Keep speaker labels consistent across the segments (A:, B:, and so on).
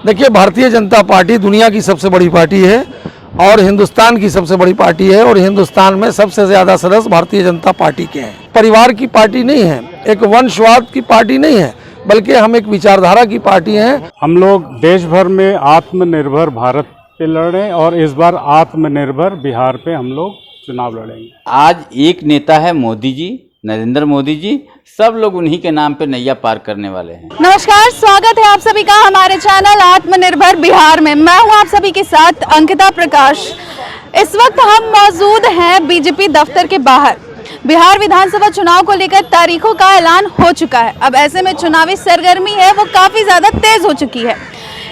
A: देखिए, भारतीय जनता पार्टी दुनिया की सबसे बड़ी पार्टी है और हिंदुस्तान की सबसे बड़ी पार्टी है और हिंदुस्तान में सबसे ज़्यादा सदस्य भारतीय जनता पार्टी के हैं। परिवार की पार्टी नहीं है, एक वंशवाद की पार्टी नहीं है, बल्कि हम एक विचारधारा की पार्टी हैं।
B: हम लोग देश भर में आत्मनिर्भर भारत पे लड़े और इस बार आत्मनिर्भर बिहार पे हम लोग चुनाव लड़ेंगे।
C: आज एक नेता है मोदी जी, नरेंद्र मोदी जी, सब लोग उन्हीं के नाम पे नैया पार करने वाले हैं।
D: नमस्कार, स्वागत है आप सभी का हमारे चैनल आत्मनिर्भर बिहार में। मैं हूं आप सभी के साथ अंकिता प्रकाश। इस वक्त हम मौजूद हैं बीजेपी दफ्तर के बाहर। बिहार विधानसभा चुनाव को लेकर तारीखों का ऐलान हो चुका है। अब ऐसे में चुनावी सरगर्मी है वो काफी ज्यादा तेज हो चुकी है।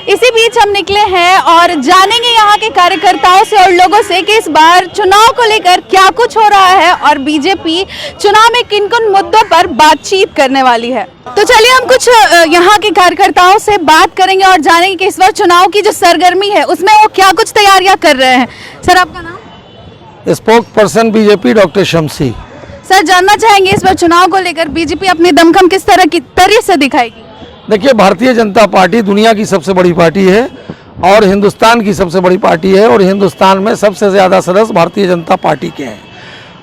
D: इसी बीच हम निकले हैं और जानेंगे यहाँ के कार्यकर्ताओं से और लोगों से कि इस बार चुनाव को लेकर क्या कुछ हो रहा है और बीजेपी चुनाव में किन किन मुद्दों पर बातचीत करने वाली है। तो चलिए हम कुछ यहाँ के कार्यकर्ताओं से बात करेंगे और जानेंगे कि इस बार चुनाव की जो सरगर्मी है उसमें वो क्या कुछ तैयारियां कर रहे हैं। सर, आपका नाम?
A: स्पोक पर्सन बीजेपी डॉक्टर शमसी।
D: सर, जानना चाहेंगे इस बार चुनाव को लेकर बीजेपी अपनी दमखम किस तरह से दिखाएगी?
A: देखिए, भारतीय जनता पार्टी दुनिया की सबसे बड़ी पार्टी है और हिंदुस्तान की सबसे बड़ी पार्टी है और हिंदुस्तान में सबसे ज़्यादा सदस्य भारतीय जनता पार्टी के हैं।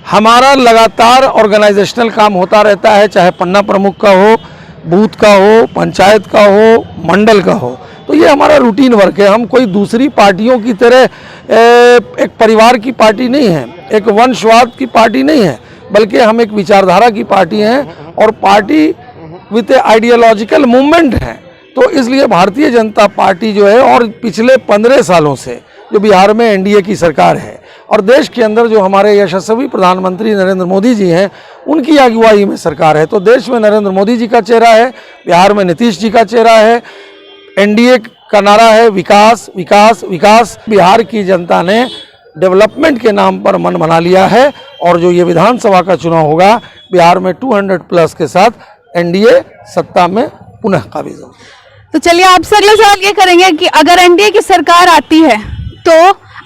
A: हमारा लगातार ऑर्गेनाइजेशनल काम होता रहता है, चाहे पन्ना प्रमुख का हो, बूथ का हो, पंचायत का हो, मंडल का हो। तो ये हमारा रूटीन वर्क है। हम कोई दूसरी पार्टियों की तरह एक परिवार की पार्टी नहीं है, एक वंशवाद की पार्टी नहीं है, बल्कि हम एक विचारधारा की पार्टी हैं और पार्टी विथ आइडियोलॉजिकल मूवमेंट है। तो इसलिए भारतीय जनता पार्टी जो है, और पिछले 15 सालों से जो बिहार में एनडीए की सरकार है और देश के अंदर जो हमारे यशस्वी प्रधानमंत्री नरेंद्र मोदी जी हैं, उनकी अगुवाई में सरकार है। तो देश में नरेंद्र मोदी जी का चेहरा है, बिहार में नीतीश जी का चेहरा है। एनडीए का नारा है विकास विकास विकास। बिहार की जनता ने डेवलपमेंट के नाम पर मन बना लिया है और जो ये विधानसभा का चुनाव होगा, बिहार में 200+ के साथ एनडीए सत्ता में पुनः काबिज हो।
D: तो चलिए आपसे अगला सवाल ये करेंगे कि अगर एनडीए की सरकार आती है तो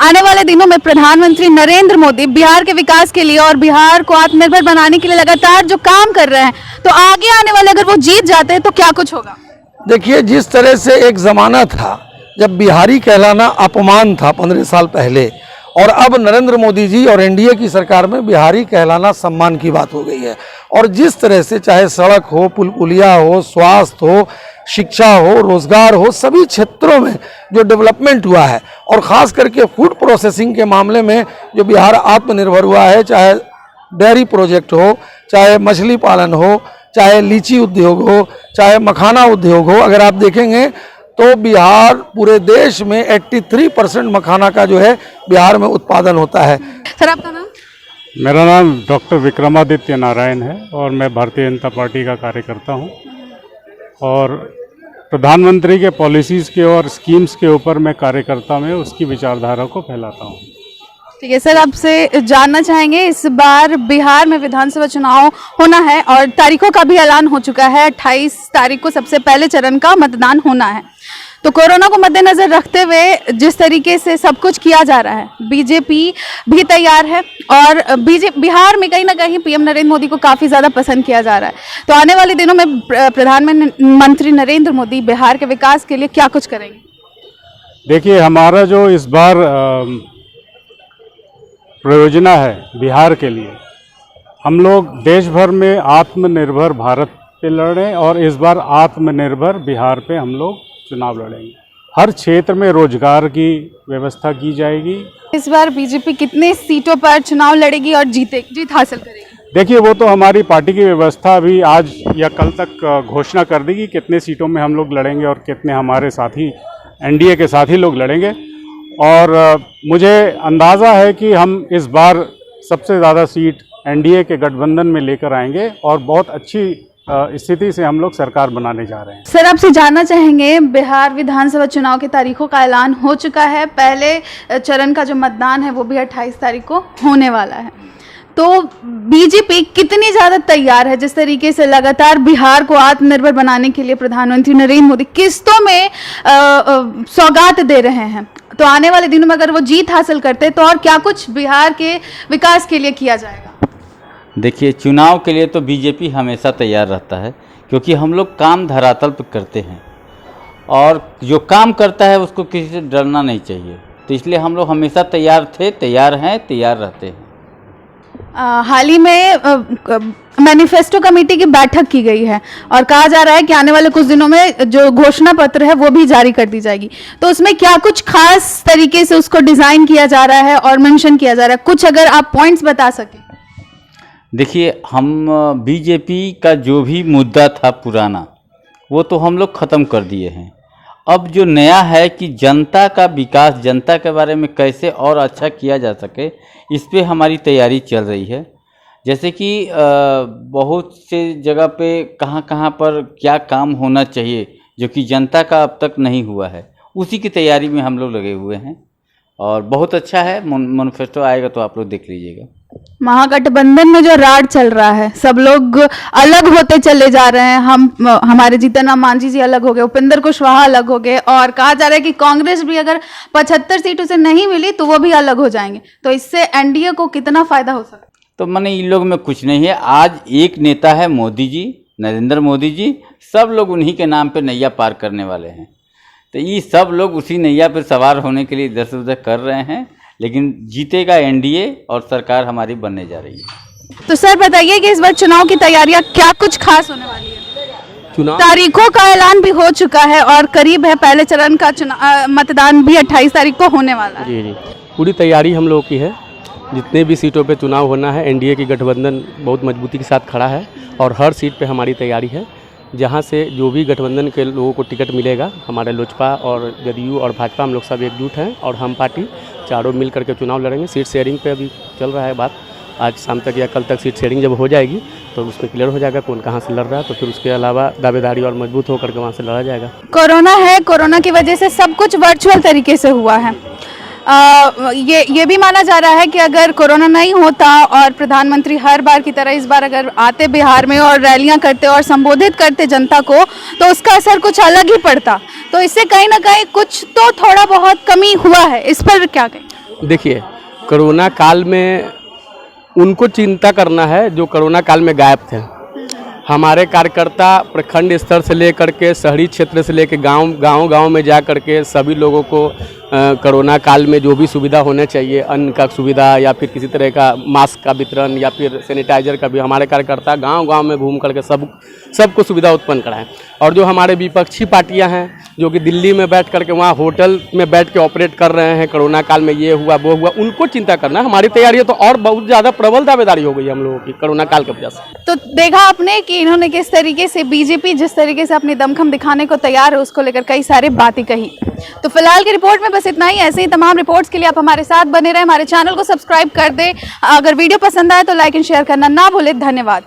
D: आने वाले दिनों में प्रधानमंत्री नरेंद्र मोदी बिहार के विकास के लिए और बिहार को आत्मनिर्भर बनाने के लिए लगातार जो काम कर रहे हैं, तो आगे आने वाले अगर वो जीत जाते हैं तो क्या कुछ होगा?
A: देखिए, जिस तरह से एक ज़माना था जब बिहारी कहलाना अपमान था 15 साल पहले, और अब नरेंद्र मोदी जी और एनडीए की सरकार में बिहारी कहलाना सम्मान की बात हो गई है। और जिस तरह से चाहे सड़क हो, पुल पुलिया हो, स्वास्थ्य हो, शिक्षा हो, रोजगार हो, सभी क्षेत्रों में जो डेवलपमेंट हुआ है और ख़ास करके फूड प्रोसेसिंग के मामले में जो बिहार आत्मनिर्भर हुआ है, चाहे डेयरी प्रोजेक्ट हो, चाहे मछली पालन हो, चाहे लीची उद्योग हो, चाहे मखाना उद्योग हो, अगर आप देखेंगे तो बिहार पूरे देश में 83% मखाना का जो है बिहार में उत्पादन होता है।
D: सर, आपका नाम?
B: मेरा नाम डॉक्टर विक्रमादित्य नारायण है और मैं भारतीय जनता पार्टी का कार्यकर्ता हूं और प्रधानमंत्री के पॉलिसीज़ के और स्कीम्स के ऊपर मैं कार्यकर्ता में उसकी विचारधारा को फैलाता हूं।
D: ठीक है सर, आपसे जानना चाहेंगे इस बार बिहार में विधानसभा चुनाव होना है और तारीखों का भी ऐलान हो चुका है। 28 तारीख को सबसे पहले चरण का मतदान होना है। तो कोरोना को मद्देनजर रखते हुए जिस तरीके से सब कुछ किया जा रहा है, बीजेपी भी तैयार है और बिहार में कहीं ना कहीं पीएम नरेंद्र मोदी को काफ़ी ज़्यादा पसंद किया जा रहा है। तो आने वाले दिनों में प्रधानमंत्री नरेंद्र मोदी बिहार के विकास के लिए क्या कुछ करेंगे?
B: देखिए, हमारा जो इस बार प्रयोजना है बिहार के लिए, हम लोग देश भर में आत्मनिर्भर भारत पे लड़े और इस बार आत्मनिर्भर बिहार पे हम लोग चुनाव लड़ेंगे। हर क्षेत्र में रोजगार की व्यवस्था की जाएगी।
D: इस बार बीजेपी कितने सीटों पर चुनाव लड़ेगी और जीत हासिल करेगी?
B: देखिए, वो तो हमारी पार्टी की व्यवस्था अभी आज या कल तक घोषणा कर देगी कितने सीटों में हम लोग लड़ेंगे और कितने हमारे साथी एनडीए के साथी लोग लड़ेंगे। और मुझे अंदाज़ा है कि हम इस बार सबसे ज़्यादा सीट एनडीए के गठबंधन में लेकर आएंगे और बहुत अच्छी स्थिति से हम लोग सरकार बनाने जा रहे हैं।
D: सर, आपसे जानना चाहेंगे, बिहार विधानसभा चुनाव की तारीखों का ऐलान हो चुका है। पहले चरण का जो मतदान है वो भी 28 तारीख को होने वाला है। तो बीजेपी कितनी ज़्यादा तैयार है? जिस तरीके से लगातार बिहार को आत्मनिर्भर बनाने के लिए प्रधानमंत्री नरेंद्र मोदी किस्तों में सौगात दे रहे हैं, तो आने वाले दिनों में अगर वो जीत हासिल करते तो और क्या कुछ बिहार के विकास के लिए किया जाएगा?
C: देखिए, चुनाव के लिए तो बीजेपी हमेशा तैयार रहता है क्योंकि हम लोग काम धरातल पर करते हैं और जो काम करता है उसको किसी से डरना नहीं चाहिए। तो इसलिए हम लोग हमेशा तैयार थे, तैयार हैं, तैयार रहते हैं।
D: हाल ही में मैनिफेस्टो कमेटी की बैठक की गई है और कहा जा रहा है कि आने वाले कुछ दिनों में जो घोषणा पत्र है वो भी जारी कर दी जाएगी। तो उसमें क्या कुछ खास तरीके से उसको डिज़ाइन किया जा रहा है और मेंशन किया जा रहा है, कुछ अगर आप पॉइंट्स बता सकें।
C: देखिए, हम बीजेपी का जो भी मुद्दा था पुराना, वो तो हम लोग ख़त्म कर दिए हैं। अब जो नया है कि जनता का विकास, जनता के बारे में कैसे और अच्छा किया जा सके, इस पे हमारी तैयारी चल रही है। जैसे कि बहुत से जगह पे कहाँ पर क्या काम होना चाहिए जो कि जनता का अब तक नहीं हुआ है, उसी की तैयारी में हम लोग लगे हुए हैं और बहुत अच्छा है। मैनिफेस्टो आएगा तो आप लोग देख लीजिएगा।
D: महागठबंधन में जो राड चल रहा है, सब लोग अलग होते चले जा रहे हैं। हमारे जीतन राम मांझी जी अलग हो गए, उपेंद्र कुशवाहा अलग हो गए और कहा जा रहा है कि कांग्रेस भी अगर 75 सीटों से नहीं मिली तो वो भी अलग हो जाएंगे। तो इससे एनडीए को कितना फायदा हो सकता है?
C: तो माने इन लोग में कुछ नहीं है। आज एक नेता है मोदी जी, नरेंद्र मोदी जी, सब लोग उन्हीं के नाम पे नैया पार करने वाले हैं। तो ये सब लोग उसी नैया पर सवार होने के लिए इधर से उधर कर रहे हैं, लेकिन जीतेगा एनडीए और सरकार हमारी बनने जा रही है।
D: तो सर बताइए कि इस बार चुनाव की तैयारियां क्या कुछ खास होने वाली है?
E: चुनाव
D: तारीखों का ऐलान भी हो चुका है और करीब है पहले चरण का मतदान भी 28 तारीख को होने वाला है।
E: जी, पूरी तैयारी हम लोगों की है। जितने भी सीटों पे चुनाव होना है, एनडीए की गठबंधन बहुत मजबूती के साथ खड़ा है और हर सीट पे हमारी तैयारी है। जहाँ से जो भी गठबंधन के लोगों को टिकट मिलेगा, हमारे लोजपा और जदयू और भाजपा, हम लोग सब एकजुट हैं और हम पार्टी चारों मिल करके चुनाव लड़ेंगे। सीट शेयरिंग पे अभी चल रहा है बात। आज शाम तक या कल तक सीट शेयरिंग जब हो जाएगी तो उसमें क्लियर हो जाएगा कौन कहाँ से लड़ रहा है। तो फिर उसके अलावा दावेदारी और मजबूत होकर के वहाँ से लड़ा जाएगा।
D: कोरोना है, कोरोना की वजह से सब कुछ वर्चुअल तरीके से हुआ है। ये भी माना जा रहा है कि अगर कोरोना नहीं होता और प्रधानमंत्री हर बार की तरह इस बार अगर आते बिहार में और रैलियां करते और संबोधित करते जनता को, तो उसका असर कुछ अलग ही पड़ता। तो इससे कहीं ना कहीं कुछ तो थोड़ा बहुत कमी हुआ है, इस पर क्या कहें?
E: देखिए, कोरोना काल में उनको चिंता करना है जो कोरोना काल में गायब थे। हमारे कार्यकर्ता प्रखंड स्तर से लेकर के शहरी क्षेत्र से लेकर गांव में जा कर के सभी लोगों को कोरोना काल में जो भी सुविधा होना चाहिए, अन्न का सुविधा या फिर किसी तरह का मास्क का वितरण या फिर सैनिटाइजर का भी, हमारे कार्यकर्ता गांव में घूम करके सबको सुविधा उत्पन्न कराएं। और जो हमारे विपक्षी पार्टियां हैं जो कि दिल्ली में बैठ करके वहाँ होटल में बैठ के ऑपरेट कर रहे हैं, कोरोना काल में ये हुआ वो हुआ, उनको चिंता करना। हमारी तैयारी है तो और बहुत ज़्यादा प्रबल दावेदारी हो गई हम लोगों की कोरोना काल की वजह से।
D: तो देखा आपने कि इन्होंने किस तरीके से, बीजेपी जिस तरीके से अपनी दमखम दिखाने को तैयार है, उसको लेकर कई सारी बातें कही। तो फिलहाल की रिपोर्ट में बस इतना ही। ऐसे ही तमाम रिपोर्ट्स के लिए आप हमारे साथ बने रहें, हमारे चैनल को सब्सक्राइब कर दें। अगर वीडियो पसंद आए तो लाइक एंड शेयर करना ना भूलें। धन्यवाद।